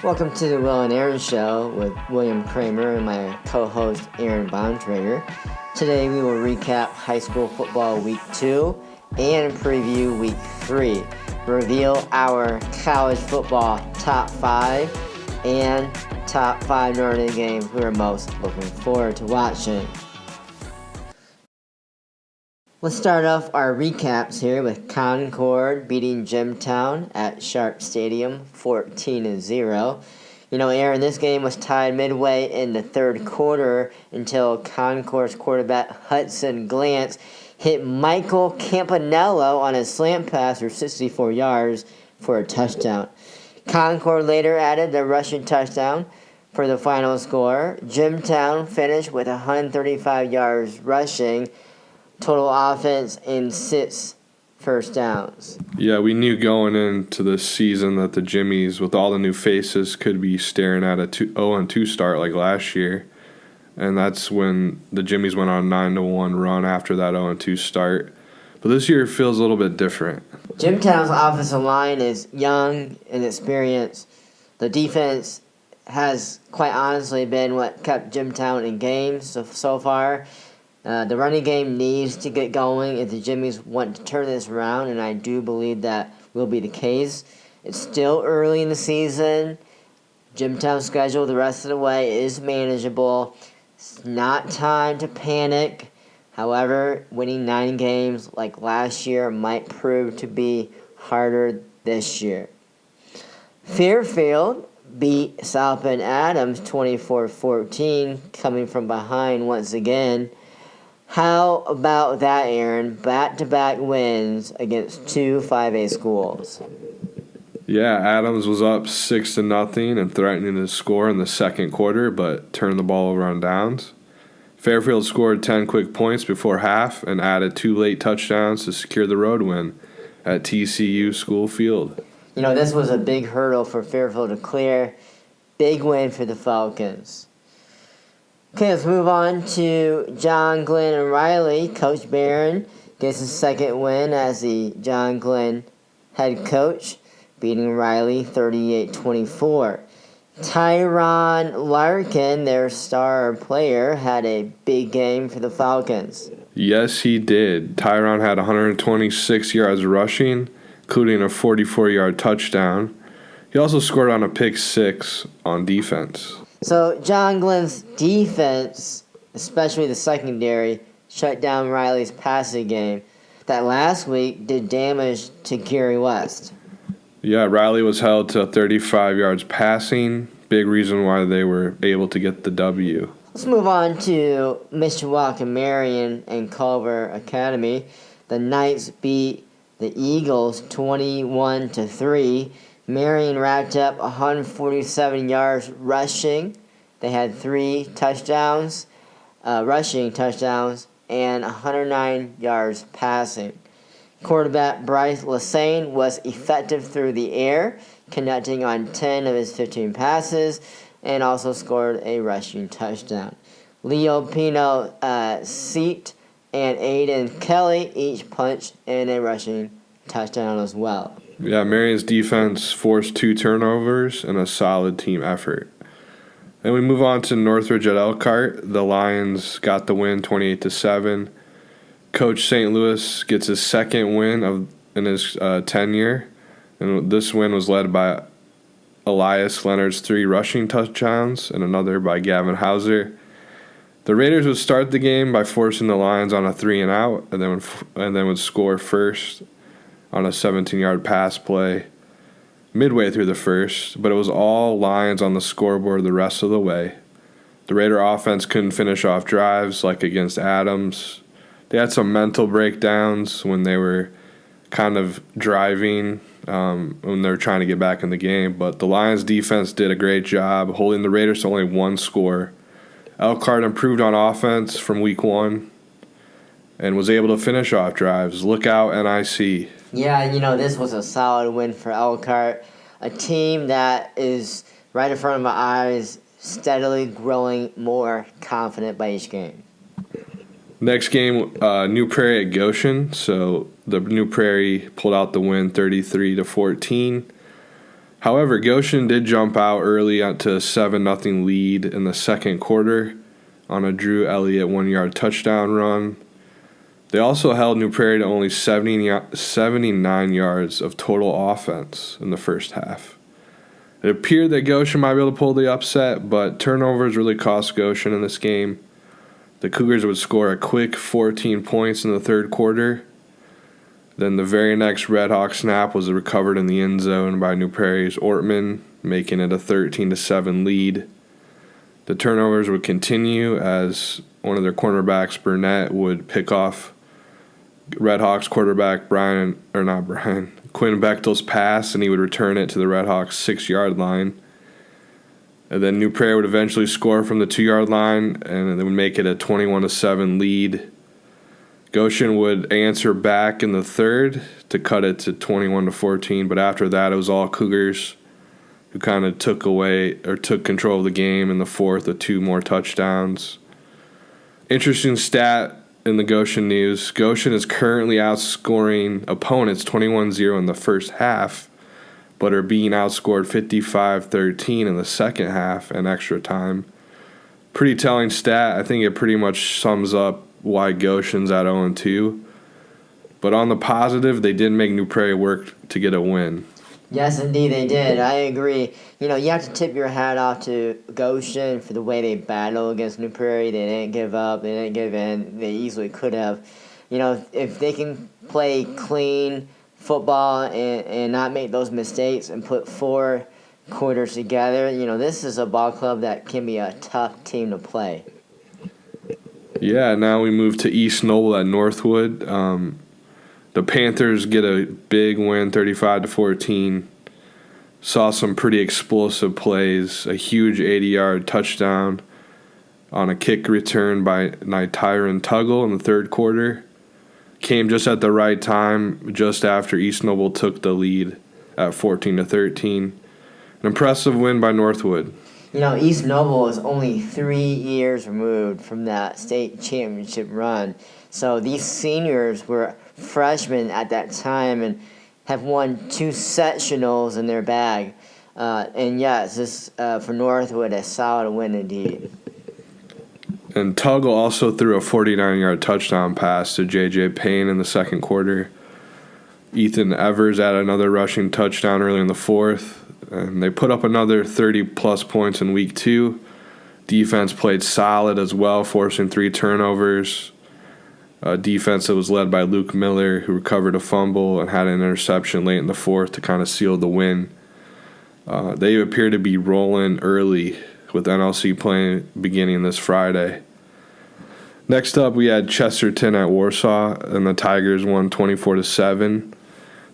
Welcome to the Will and Aaron Show with William Kramer and my co-host Aaron Bontrager. Today we will recap high school football week 2 and preview week 3. Reveal our college football top 5 and top 5 Notre Dame games we are most looking forward to watching. Let's start off our recaps here with Concord beating Jimtown at Sharp Stadium 14-0. Aaron, this game was tied midway in the third quarter until Concord's quarterback Hudson Glantz hit Michael Campanello on a slant pass for 64 yards for a touchdown. Concord later added the rushing touchdown for the final score. Jimtown finished with 135 yards rushing, total offense, and 6 first downs. Yeah, we knew going into this season that the Jimmies, with all the new faces, could be staring at a 0-2 start like last year. And that's when the Jimmies went on a 9-1 run after that 0-2 start. But this year feels a little bit different. Jimtown's offensive line is young and experienced. The defense has quite honestly been what kept Jimtown in games so far. The running game needs to get going if the Jimmies want to turn this around, and I do believe that will be the case. It's still early in the season. Jimtown's schedule the rest of the way is manageable. It's not time to panic. However, winning 9 games like last year might prove to be harder this year. Fairfield beat South Bend Adams 24-14, coming from behind once again. How about that, Aaron? Back-to-back wins against 2 5A schools. Yeah, Adams was up 6-0 and threatening to score in the second quarter, but turned the ball over on downs. Fairfield scored 10 quick points before half and added 2 late touchdowns to secure the road win at TCU School Field. This was a big hurdle for Fairfield to clear. Big win for the Falcons. Okay, let's move on to John Glenn and Riley. Coach Barron gets his second win as the John Glenn head coach, beating Riley 38-24. Tyron Larkin, their star player, had a big game for the Falcons. Yes, he did. Tyron had 126 yards rushing, including a 44-yard touchdown. He also scored on a pick 6 on defense. So John Glenn's defense, especially the secondary, shut down Riley's passing game that last week did damage to Gary West. Yeah, Riley was held to 35 yards passing. Big reason why they were able to get the W. Let's move on to Mishawaka Marion and Culver Academy. The Knights beat the Eagles 21-3. Marion racked up 147 yards rushing. They had 3 touchdowns, rushing touchdowns, and 109 yards passing. Quarterback Bryce Lassane was effective through the air, connecting on 10 of his 15 passes, and also scored a rushing touchdown. Leo Pino Seat and Aiden Kelly each punched in a rushing touchdown as well. Yeah, Marion's defense forced 2 turnovers and a solid team effort. Then we move on to Northridge at Elkhart. The Lions got the win 28-7. Coach St. Louis gets his second win in his tenure, and this win was led by Elias Leonard's 3 rushing touchdowns and another by Gavin Hauser. The Raiders would start the game by forcing the Lions on a 3-and-out, and then would score first on a 17-yard pass play midway through the first, but it was all Lions on the scoreboard the rest of the way. The Raider offense couldn't finish off drives like against Adams. They had some mental breakdowns when they were kind of driving when they were trying to get back in the game, but the Lions defense did a great job holding the Raiders to only 1 score. Elkhart improved on offense from week 1 and was able to finish off drives. Look out, NIC. Yeah, this was a solid win for Elkhart, a team that is right in front of my eyes, steadily growing more confident by each game. Next game, New Prairie at Goshen. So the New Prairie pulled out the win 33-14. However, Goshen did jump out early to a 7-0 lead in the second quarter on a Drew Elliott 1-yard touchdown run. They also held New Prairie to only 79 yards of total offense in the first half. It appeared that Goshen might be able to pull the upset, but turnovers really cost Goshen in this game. The Cougars would score a quick 14 points in the third quarter. Then the very next Red Hawk snap was recovered in the end zone by New Prairie's Ortman, making it a 13-7 lead. The turnovers would continue as one of their cornerbacks, Burnett, would pick off Red Hawks quarterback Quinn Bechtel's pass, and he would return it to the Red Hawks 6-yard line. And then New Prairie would eventually score from the 2-yard line, and they would make it a 21-7 lead. Goshen would answer back in the third to cut it to 21-14, but after that it was all Cougars who kind of took control of the game in the fourth with 2 more touchdowns. Interesting stat in the Goshen news: Goshen is currently outscoring opponents 21-0 in the first half, but are being outscored 55-13 in the second half and extra time. Pretty telling stat. I think it pretty much sums up why Goshen's at 0-2. But on the positive, they did make New Prairie work to get a win. Yes, indeed they did. I agree. You have to tip your hat off to Goshen for the way they battled against New Prairie. They didn't give up. They didn't give in. They easily could have. If they can play clean football and not make those mistakes and put 4 quarters together, this is a ball club that can be a tough team to play. Yeah, now we move to East Noble at Northwood. The Panthers get a big win, 35-14. Saw some pretty explosive plays. A huge 80-yard touchdown on a kick return by Tyron Tuggle in the third quarter. Came just at the right time, just after East Noble took the lead at 14-13. An impressive win by Northwood. East Noble is only 3 years removed from that state championship run. So these seniors were freshmen at that time and have won 2 sectionals in their bag. And yes, this for Northwood, a solid win indeed. And Tuggle also threw a 49-yard touchdown pass to J.J. Payne in the second quarter. Ethan Evers added another rushing touchdown early in the fourth. And they put up another 30-plus points in week 2. Defense played solid as well, forcing 3 turnovers. Defense that was led by Luke Miller, who recovered a fumble and had an interception late in the fourth to kind of seal the win. They appear to be rolling early with NLC playing beginning this Friday. Next up, we had Chesterton at Warsaw, and the Tigers won 24-7.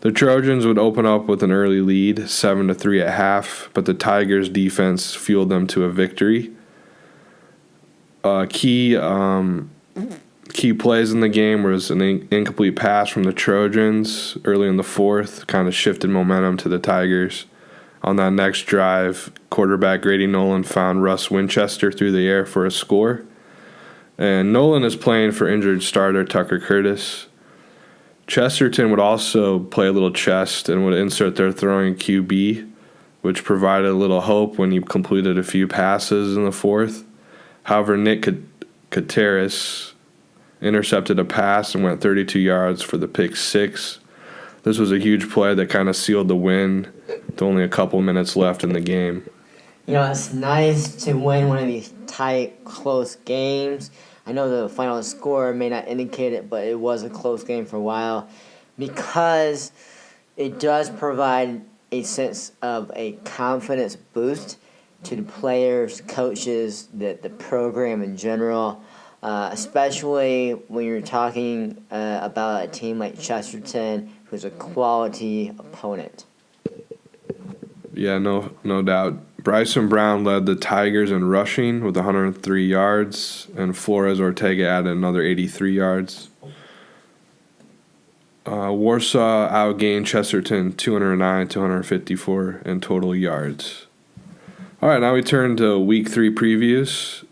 The Trojans would open up with an early lead, 7-3 at half, but the Tigers' defense fueled them to a victory. Key plays in the game was an incomplete pass from the Trojans early in the fourth, kind of shifted momentum to the Tigers. On that next drive, quarterback Grady Nolan found Russ Winchester through the air for a score. And Nolan is playing for injured starter Tucker Curtis. Chesterton would also play a little chest and would insert their throwing QB, which provided a little hope when he completed a few passes in the fourth. However, Nick Kateris intercepted a pass and went 32 yards for the pick 6. This was a huge play that kind of sealed the win with only a couple minutes left in the game. It's nice to win one of these tight, close games. I know the final score may not indicate it, but it was a close game for a while because it does provide a sense of a confidence boost to the players, coaches, the program in general, especially when you're talking about a team like Chesterton, who's a quality opponent. Yeah, no doubt. Bryson Brown led the Tigers in rushing with 103 yards, and Flores Ortega added another 83 yards. Warsaw outgained Chesterton 209-254 in total yards. All right, now we turn to Week 3 previews.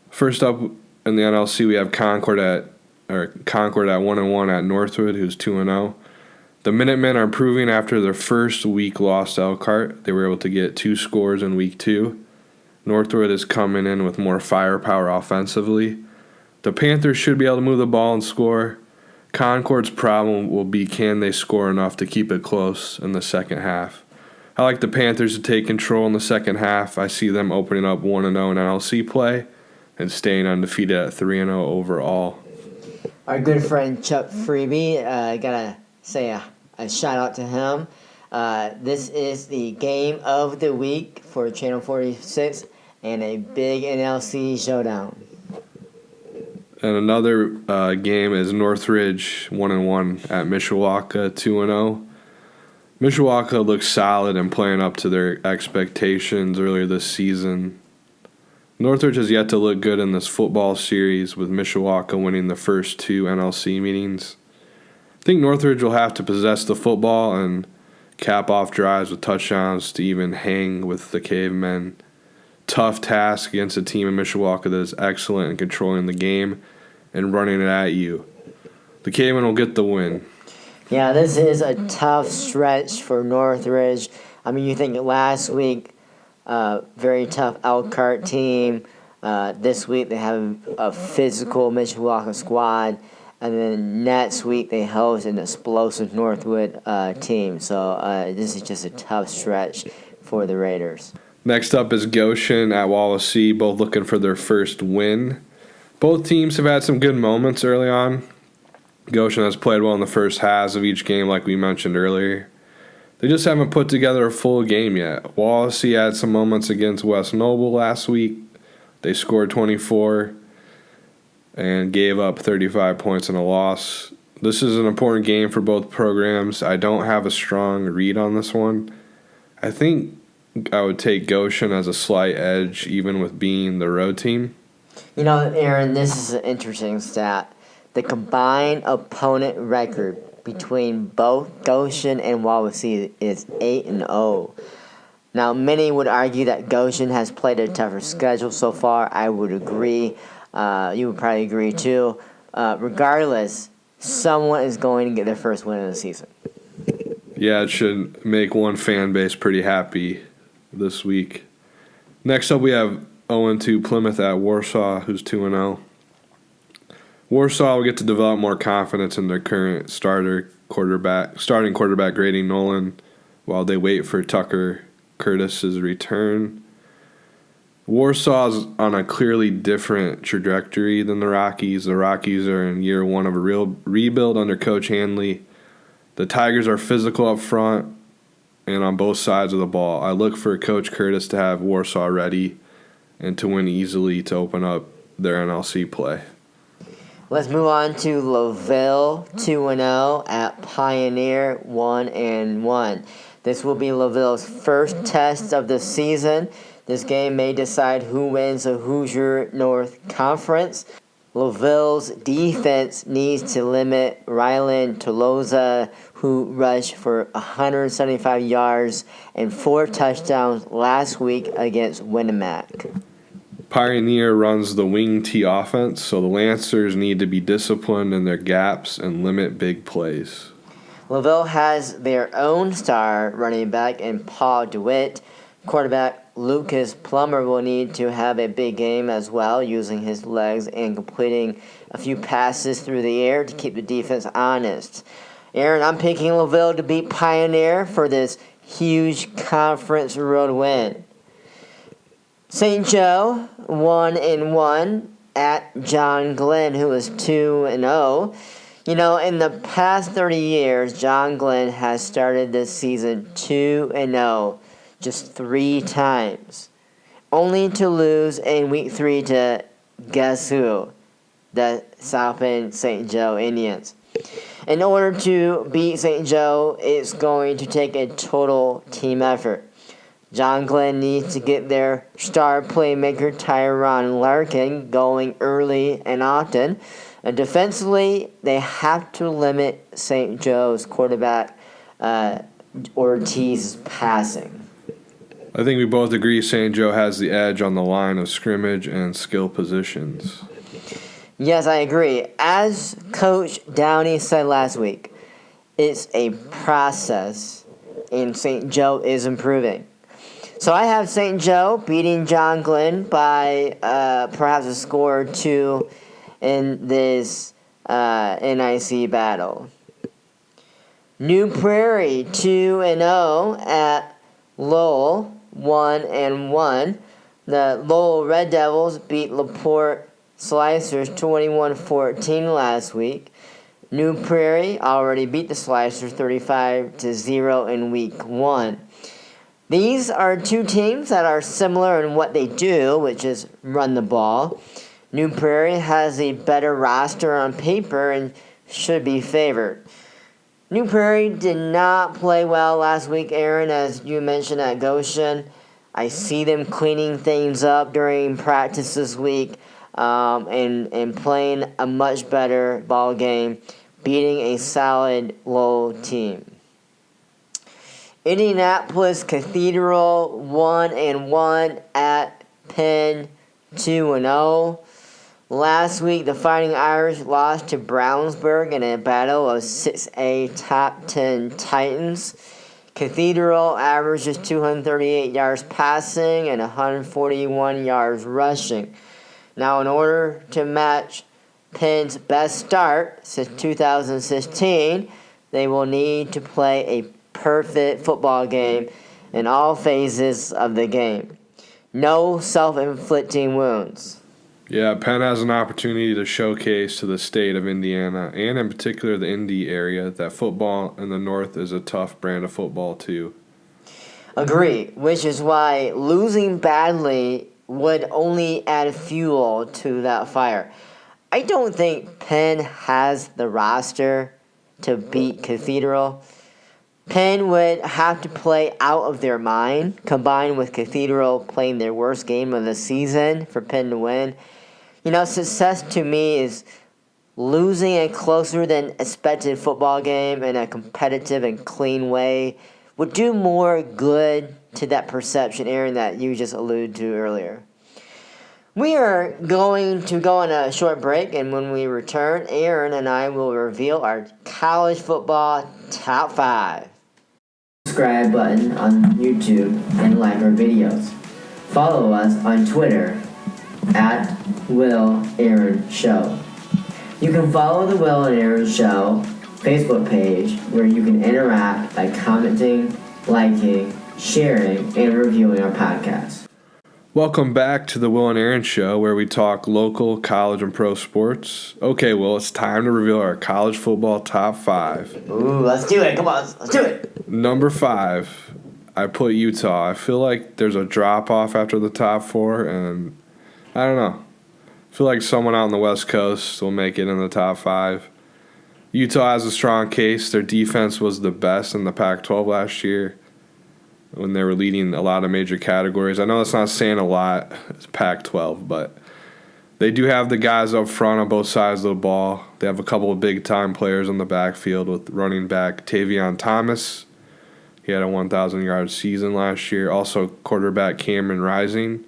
First up in the NLC, we have Concord at 1-1 at Northwood, who's 2-0. The Minutemen are improving after their first week loss to Elkhart. They were able to get 2 scores in week 2. Northwood is coming in with more firepower offensively. The Panthers should be able to move the ball and score. Concord's problem will be, can they score enough to keep it close in the second half? I like the Panthers to take control in the second half. I see them opening up 1-0 in NLC play and staying undefeated at 3-0 overall. Our good friend Chuck Freebie, gotta say a shout out to him. This is the game of the week for Channel 46 and a big NLC showdown. And another game is Northridge 1-1 at Mishawaka 2-0. Mishawaka looks solid and playing up to their expectations earlier this season. Northridge has yet to look good in this football series, with Mishawaka winning the first 2 NLC meetings. I think Northridge will have to possess the football and cap off drives with touchdowns to even hang with the Cavemen. Tough task against a team in Mishawaka that is excellent in controlling the game and running it at you. The Cavemen will get the win. Yeah, this is a tough stretch for Northridge. I mean, you think last week, very tough Elkhart team. This week they have a physical Mishawaka squad. And then next week they host an explosive Northwood team. So this is just a tough stretch for the Raiders. Next up is Goshen at Wawasee, both looking for their first win. Both teams have had some good moments early on. Goshen has played well in the first halves of each game, like we mentioned earlier. They just haven't put together a full game yet. Wawasee had some moments against West Noble last week. They scored 24 and gave up 35 points in a loss. This is an important game for both programs. I don't have a strong read on this one. I think I would take Goshen as a slight edge, even with being the road team. You know, Aaron, this is an interesting stat. The combined opponent record between both Goshen and Wawasee is 8-0. Now, many would argue that Goshen has played a tougher schedule so far. I would agree. You would probably agree too. Regardless, someone is going to get their first win of the season. Yeah, it should make one fan base pretty happy this week. Next up, we have 0-2 Plymouth at Warsaw, who's 2-0. Warsaw will get to develop more confidence in their current starting quarterback Grady Nolan while they wait for Tucker Curtis's return. Warsaw's on a clearly different trajectory than the Rockies. The Rockies are in year 1 of a real rebuild under Coach Hanley. The Tigers are physical up front and on both sides of the ball. I look for Coach Curtis to have Warsaw ready and to win easily to open up their NLC play. Let's move on to Laville 2-0 at Pioneer 1-1. This will be Laville's first test of the season. This game may decide who wins the Hoosier North Conference. Laville's defense needs to limit Rylan Toloza, who rushed for 175 yards and 4 touchdowns last week against Winnemac. Pioneer runs the wing T offense, so the Lancers need to be disciplined in their gaps and limit big plays. Laville has their own star running back in Paul DeWitt. Quarterback Lucas Plummer will need to have a big game as well, using his legs and completing a few passes through the air to keep the defense honest. Aaron, I'm picking Laville to beat Pioneer for this huge conference road win. St. Joe 1-1 at John Glenn, who is 2-0. You know, in the past 30 years, John Glenn has started this season 2-0 just 3 times, only to lose in week 3 to guess who? The South Bend St. Joe Indians. In order to beat St. Joe, it's going to take a total team effort. John Glenn needs to get their star playmaker Tyron Larkin going early and often. And defensively, they have to limit St. Joe's quarterback Ortiz's passing. I think we both agree St. Joe has the edge on the line of scrimmage and skill positions. Yes, I agree. As Coach Downey said last week, It's a process, and St. Joe is improving. So I have St. Joe beating John Glenn by perhaps a score or two in this NIC battle. New Prairie 2-0 at Lowell 1-1. The Lowell Red Devils beat LaPorte Slicers 21-14 last week. New Prairie already beat the Slicers 35-0 in week 1. These are two teams that are similar in what they do, which is run the ball. New Prairie has a better roster on paper and should be favored. New Prairie did not play well last week, Aaron, as you mentioned at Goshen. I see them cleaning things up during practice this week and playing a much better ball game, beating a solid Lowell team. Indianapolis Cathedral 1-1 at Penn 2-0. Last week, the Fighting Irish lost to Brownsburg in a battle of 6A top 10 Titans. Cathedral averages 238 yards passing and 141 yards rushing. Now, in order to match Penn's best start since 2016, they will need to play a perfect football game in all phases of the game. No self-inflicting wounds. Yeah, Penn has an opportunity to showcase to the state of Indiana, and in particular the Indy area, that football in the North is a tough brand of football too. Agree, which is why losing badly would only add fuel to that fire. I don't think Penn has the roster to beat Cathedral. Penn would have to play out of their mind, combined with Cathedral playing their worst game of the season for Penn to win. Success to me is losing a closer than expected football game in a competitive and clean way would do more good to that perception, Aaron, that you just alluded to earlier. We are going to go on a short break, and when we return, Aaron and I will reveal our college football top 5. Subscribe button on YouTube and like our videos. Follow us on Twitter at Will Aaron Show. You can follow the Will and Aaron Show Facebook page where you can interact by commenting, liking, sharing, and reviewing our podcast. Welcome back to the Will and Aaron Show, where we talk local, college, and pro sports. Okay, Will, it's time to reveal our college football top 5. Ooh, let's do it. Come on, let's do it. Number 5, I put Utah. I feel like there's a drop-off after the top 4, and I don't know. I feel like someone out on the West Coast will make it in the top 5. Utah has a strong case. Their defense was the best in the Pac-12 last year when they were leading a lot of major categories. I know that's not saying a lot, it's Pac-12, but they do have the guys up front on both sides of the ball. They have a couple of big-time players in the backfield with running back Tavion Thomas. He had a 1,000-yard season last year. Also, quarterback Cameron Rising.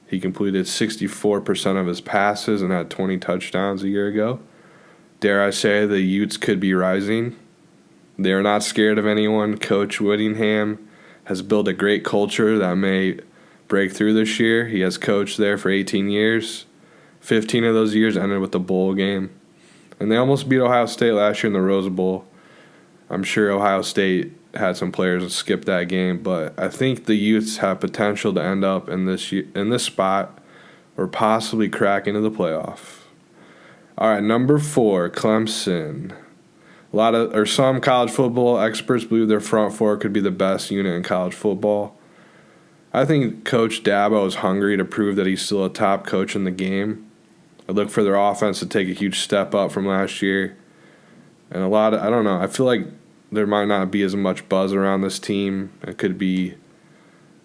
He completed 64% of his passes and had 20 touchdowns a year ago. Dare I say the Utes could be rising. They are not scared of anyone. Coach Whittingham has built a great culture that may break through this year. He has coached there for 18 years. 15 of those years ended with the bowl game. And they almost beat Ohio State last year in the Rose Bowl. I'm sure Ohio State had some players that skipped that game, but I think the Utes have potential to end up in this spot or possibly crack into the playoff. All right, number 4, Clemson. Some college football experts believe their front four could be the best unit in college football. I think Coach Dabo is hungry to prove that he's still a top coach in the game. I look for their offense to take a huge step up from last year. And I feel like there might not be as much buzz around this team. It could be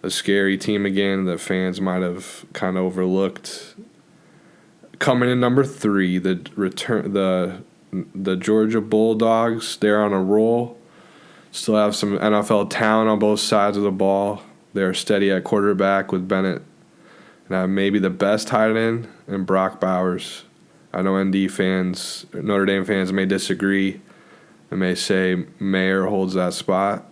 a scary team again that fans might have kind of overlooked. Coming in number 3, the Georgia Bulldogs. They're on a roll. Still have some NFL talent on both sides of the ball. They're steady at quarterback with Bennett and have maybe the best tight end in Brock Bowers. I know Notre Dame fans may disagree. I may say Mayer holds that spot.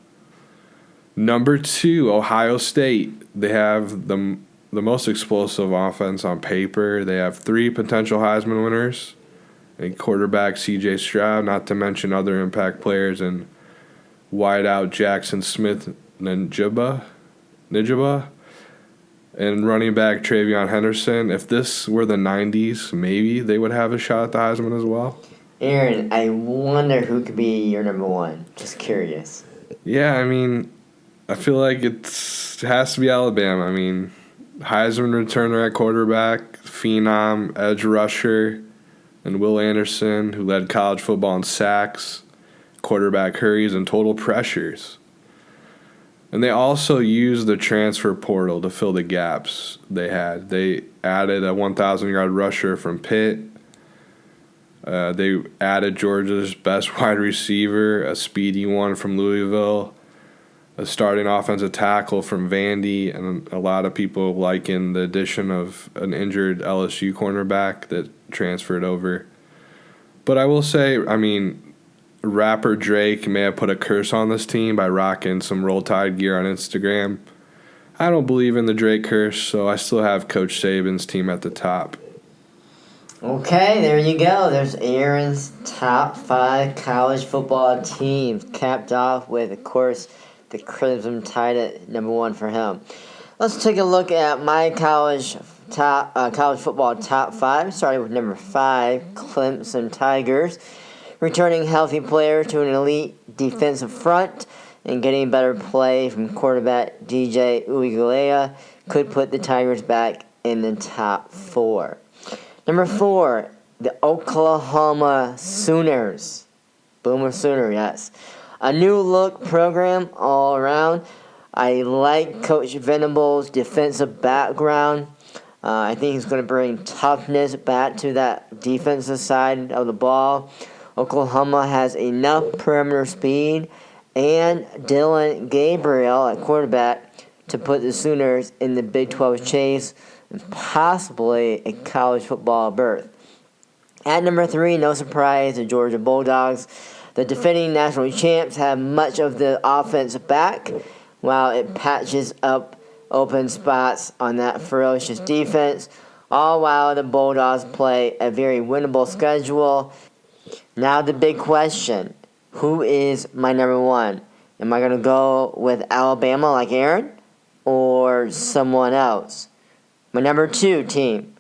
Number 2, Ohio State. They have the most explosive offense on paper. They have 3 potential Heisman winners. And quarterback C.J. Stroud, not to mention other impact players, and wideout Jackson Smith-Njigba, and running back Travion Henderson. If this were the 90s, maybe they would have a shot at the Heisman as well. Aaron, I wonder who could be your number 1. Just curious. Yeah, I mean, I feel like it has to be Alabama. I mean, Heisman returner at quarterback, phenom, edge rusher, and Will Anderson, who led college football in sacks, quarterback hurries, and total pressures. And they also used the transfer portal to fill the gaps they had. They added a 1,000-yard rusher from Pitt. They added Georgia's best wide receiver, a speedy one from Louisville, a starting offensive tackle from Vandy, and a lot of people liken the addition of an injured LSU cornerback that transferred over. But I will say, I mean, rapper Drake may have put a curse on this team by rocking some Roll Tide gear on Instagram. I don't believe in the Drake curse, so I still have Coach Saban's team at the top. Okay, there you go. There's Aaron's top 5 college football teams, capped off with, of course, the Crimson Tide at number 1 for him. Let's take a look at my college football top 5, starting with number 5, Clemson Tigers. Returning healthy players to an elite defensive front and getting better play from quarterback DJ Uigalea could put the Tigers back in the top 4. Number 4, the Oklahoma Sooners. Boomer Sooner, yes. A new look program all around. I like Coach Venable's defensive background. I think he's going to bring toughness back to that defensive side of the ball. Oklahoma has enough perimeter speed and Dylan Gabriel at quarterback to put the Sooners in the Big 12 chase and possibly a college football berth. At number 3, no surprise, the Georgia Bulldogs. The defending national champs have much of the offense back, while it patches up open spots on that ferocious defense, all while the Bulldogs play a very winnable schedule. Now the big question, who is my number 1? Am I going to go with Alabama like Aaron or someone else? My number 2 team,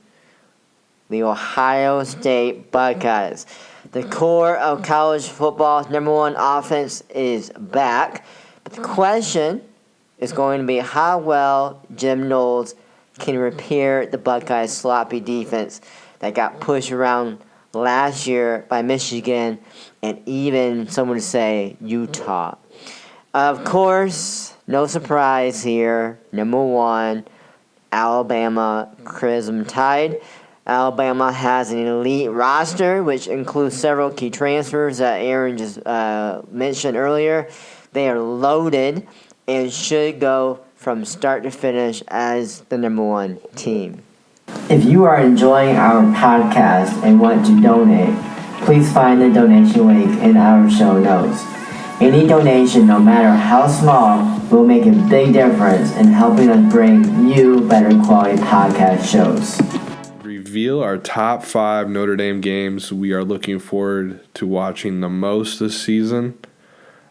the Ohio State Buckeyes. The core of college football's number 1 offense is back. But the question is going to be how well Jim Knowles can repair the Buckeyes' sloppy defense that got pushed around last year by Michigan and even, some would say, Utah. Of course, no surprise here. Number 1, Alabama Crimson Tide. Alabama has an elite roster, which includes several key transfers that Aaron just mentioned earlier. They are loaded and should go from start to finish as the number 1 team. If you are enjoying our podcast and want to donate, please find the donation link in our show notes. Any donation, no matter how small, will make a big difference in helping us bring you better quality podcast shows. Reveal our top 5 Notre Dame games we are looking forward to watching the most this season.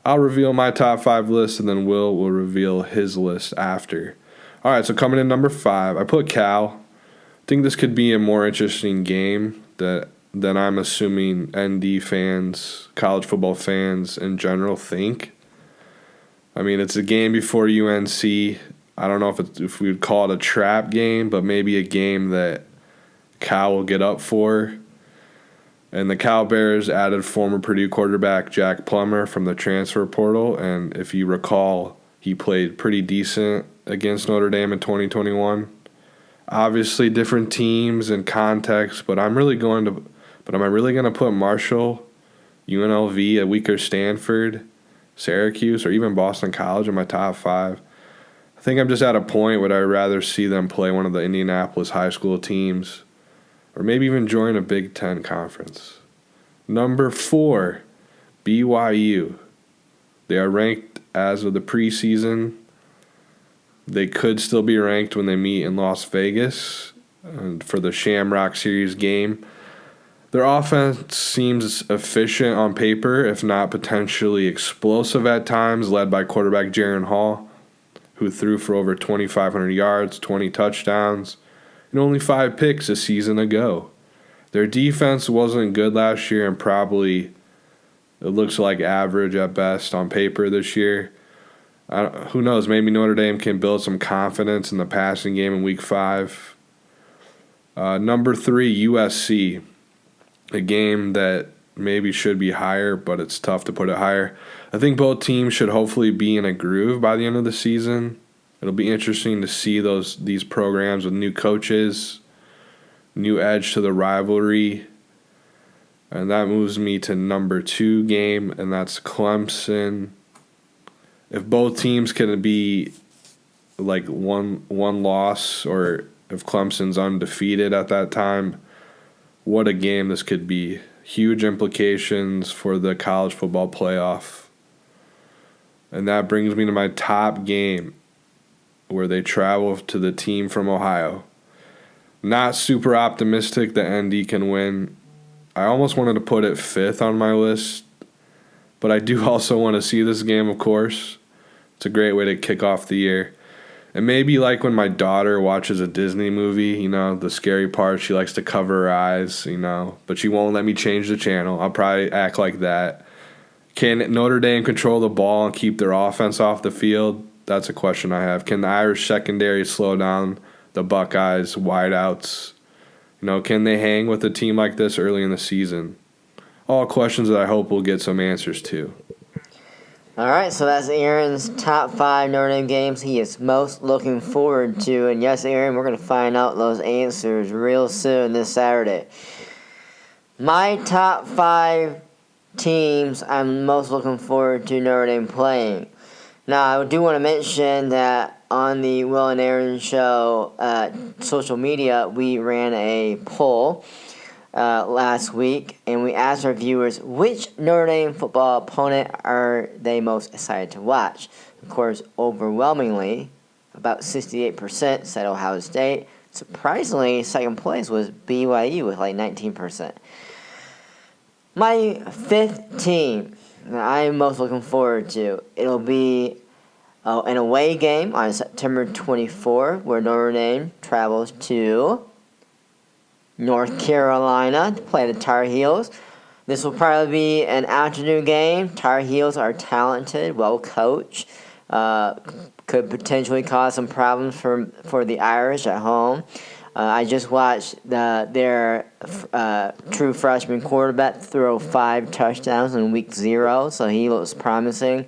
I'll reveal my top 5 list, and then will reveal his list after. All right, so coming in number 5, I put Cal. I think this could be a more interesting game than I'm assuming ND fans, college football fans in general think. I mean, it's a game before UNC. I don't know if we would call it a trap game, but maybe a game that Cal will get up for. And the Cal Bears added former Purdue quarterback Jack Plummer from the transfer portal. And if you recall, he played pretty decent against Notre Dame in 2021. Obviously, different teams and context, but am I really going to put Marshall, UNLV, a weaker Stanford, Syracuse, or even Boston College in my top 5? I think I'm just at a point where I'd rather see them play one of the Indianapolis high school teams, or maybe even join a Big Ten conference. Number 4, BYU. They are ranked as of the preseason. They could still be ranked when they meet in Las Vegas for the Shamrock Series game. Their offense seems efficient on paper, if not potentially explosive at times, led by quarterback Jaron Hall, who threw for over 2,500 yards, 20 touchdowns, and only 5 picks a season ago. Their defense wasn't good last year and probably it looks like average at best on paper this year. Who knows? Maybe Notre Dame can build some confidence in the passing game in Week 5. Number 3, USC. A game that maybe should be higher, but it's tough to put it higher. I think both teams should hopefully be in a groove by the end of the season. It'll be interesting to see these programs with new coaches, new edge to the rivalry. And that moves me to number 2 game, and that's Clemson. If both teams can be like one loss, or if Clemson's undefeated at that time, what a game this could be. Huge implications for the college football playoff. And that brings me to my top game, where they travel to the team from Ohio. Not super optimistic that ND can win. I almost wanted to put it 5th on my list, but I do also want to see this game, of course. It's a great way to kick off the year. And maybe like when my daughter watches a Disney movie, the scary part, she likes to cover her eyes, but she won't let me change the channel. I'll probably act like that. Can Notre Dame control the ball and keep their offense off the field? That's a question I have. Can the Irish secondary slow down the Buckeyes wideouts? Can they hang with a team like this early in the season? All questions that I hope we'll get some answers to. All right, so that's Aaron's top 5 Notre Dame games he is most looking forward to. And yes, Aaron, we're going to find out those answers real soon this Saturday. My top 5 teams I'm most looking forward to Notre Dame playing. Now, I do want to mention that on the Will and Aaron show social media, we ran a poll last week, and we asked our viewers which Notre Dame football opponent are they most excited to watch. Of course, overwhelmingly, about 68% said Ohio State. Surprisingly, second place was BYU with like 19%. My 5th team that I'm most looking forward to, it'll be an away game on September 24, where Notre Dame travels to North Carolina to play the Tar Heels. This will probably be an afternoon game. Tar Heels are talented, well coached. Could potentially cause some problems for the Irish at home. I just watched their true freshman quarterback throw 5 touchdowns in week 0, so he looks promising.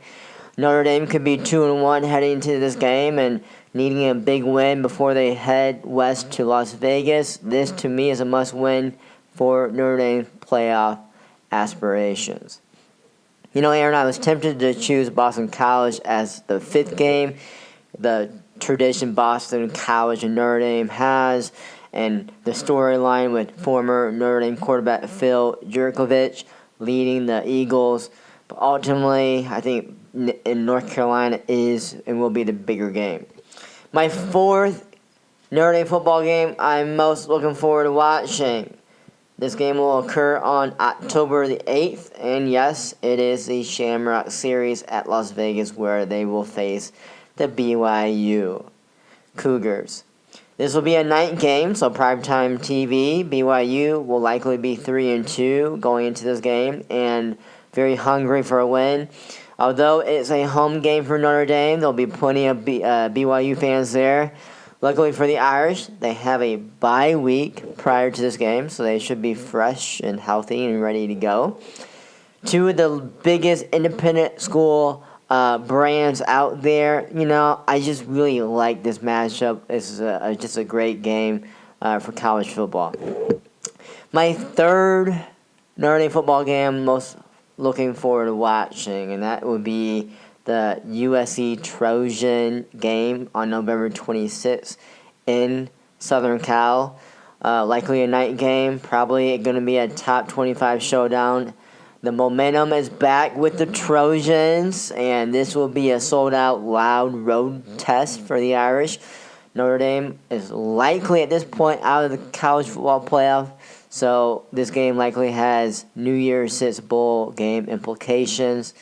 Notre Dame could be 2-1 heading into this game and needing a big win before they head west to Las Vegas. This, to me, is a must-win for Notre Dame playoff aspirations. Aaron, I was tempted to choose Boston College as the 5th game. The tradition Boston College and Notre Dame has, and the storyline with former Notre Dame quarterback Phil Jurkovich leading the Eagles. But ultimately, I think in North Carolina is and will be the bigger game. My 4th Notre Dame football game I'm most looking forward to watching. This game will occur on October the 8th, and yes, it is the Shamrock Series at Las Vegas, where they will face the BYU Cougars. This will be a night game, so primetime TV. BYU will likely be 3-2 going into this game and very hungry for a win. Although it's a home game for Notre Dame, there'll be plenty of BYU fans there. Luckily for the Irish, they have a bye week prior to this game, so they should be fresh and healthy and ready to go. 2 of the biggest independent school brands out there. I just really like this matchup. It's just a great game for college football. My 3rd Notre Dame football game I'm most looking forward to watching, and that would be the USC Trojan game on November 26th in Southern Cal. Likely a night game, probably going to be a top 25 showdown. The momentum is back with the Trojans, and this will be a sold-out, loud road test for the Irish. Notre Dame is likely at this point out of the college football playoff, so this game likely has New Year's Six Bowl game implications.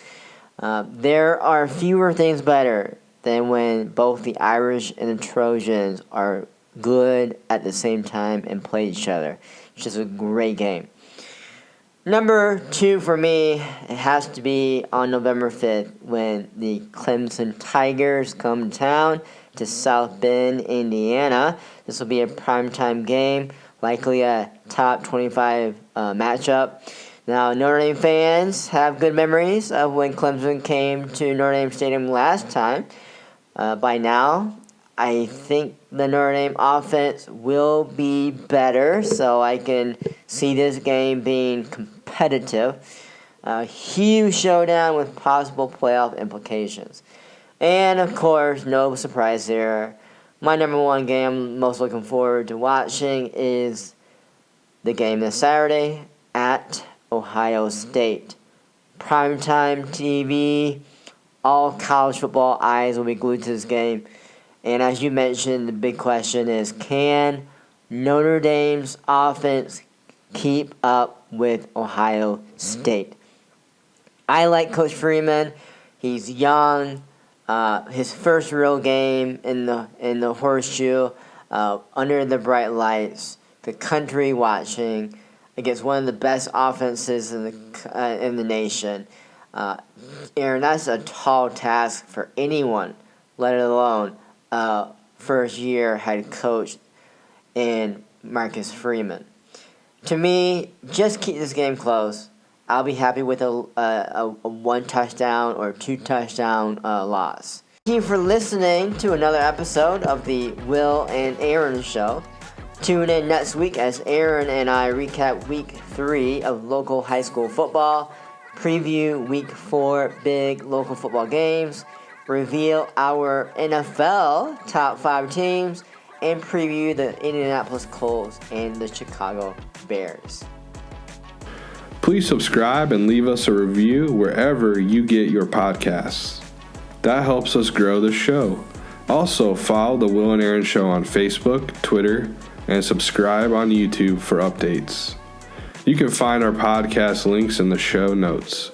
There are fewer things better than when both the Irish and the Trojans are good at the same time and play each other. It's just a great game. Number 2 for me, it has to be on November 5th when the Clemson Tigers come to town to South Bend, Indiana. This will be a primetime game, likely a top 25 matchup. Now, Notre Dame fans have good memories of when Clemson came to Notre Dame Stadium last time. By now, I think the Notre Dame offense will be better, so I can see this game being competitive. A huge showdown with possible playoff implications. And, of course, no surprise here, my number 1 game I'm most looking forward to watching is the game this Saturday at Ohio State. Primetime TV, all college football eyes will be glued to this game. And as you mentioned, the big question is, can Notre Dame's offense keep up with Ohio State? I like Coach Freeman. He's young. His first real game in the horseshoe, under the bright lights, the country watching against one of the best offenses in the nation. Aaron, that's a tall task for anyone, let alone first-year head coach in Marcus Freeman. To me, just keep this game close. I'll be happy with a 1 touchdown or 2 touchdown loss. Thank you for listening to another episode of the Will and Aaron Show. Tune in next week as Aaron and I recap Week 3 of local high school football, preview Week 4 big local football games, reveal our NFL top 5 teams, and preview the Indianapolis Colts and the Chicago Bears. Please subscribe and leave us a review wherever you get your podcasts. That helps us grow the show. Also, follow the Will and Aaron Show on Facebook, Twitter, and subscribe on YouTube for updates. You can find our podcast links in the show notes.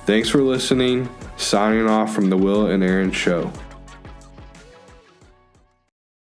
Thanks for listening. Signing off from the Will and Aaron Show.